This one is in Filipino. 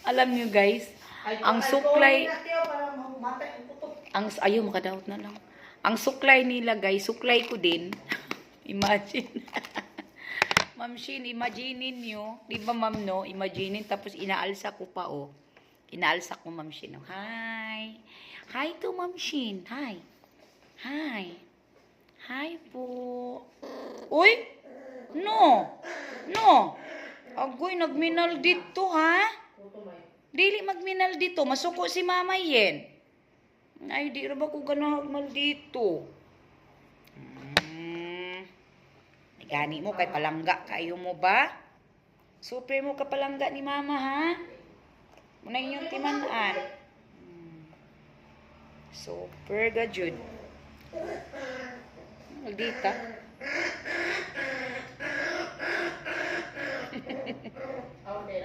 Alam niyo guys, ang suklay, ayaw makadaot na lang. Ang suklay nila guys, suklay ko din. Imagine. Ma'am Shin, imaginin nyo. Di ba ma'am no? Imaginin. Tapos inaalsa ko pa oh. Inaalsa ko ma'am Shin. Oh. Hi. Hi to ma'am Shin. Hi. Hi. Hi po. Uy! No. No. Agoy, nagminal dito ha? Dili magminal dito. Masuko si mama yen. Ay, di ba ko ganahagmal dito? Gani mo kay palangga kayo mo ba? Super mo ka palangga ni mama ha? Muna inyong timanaan. Super gajud. Maldita. Okay,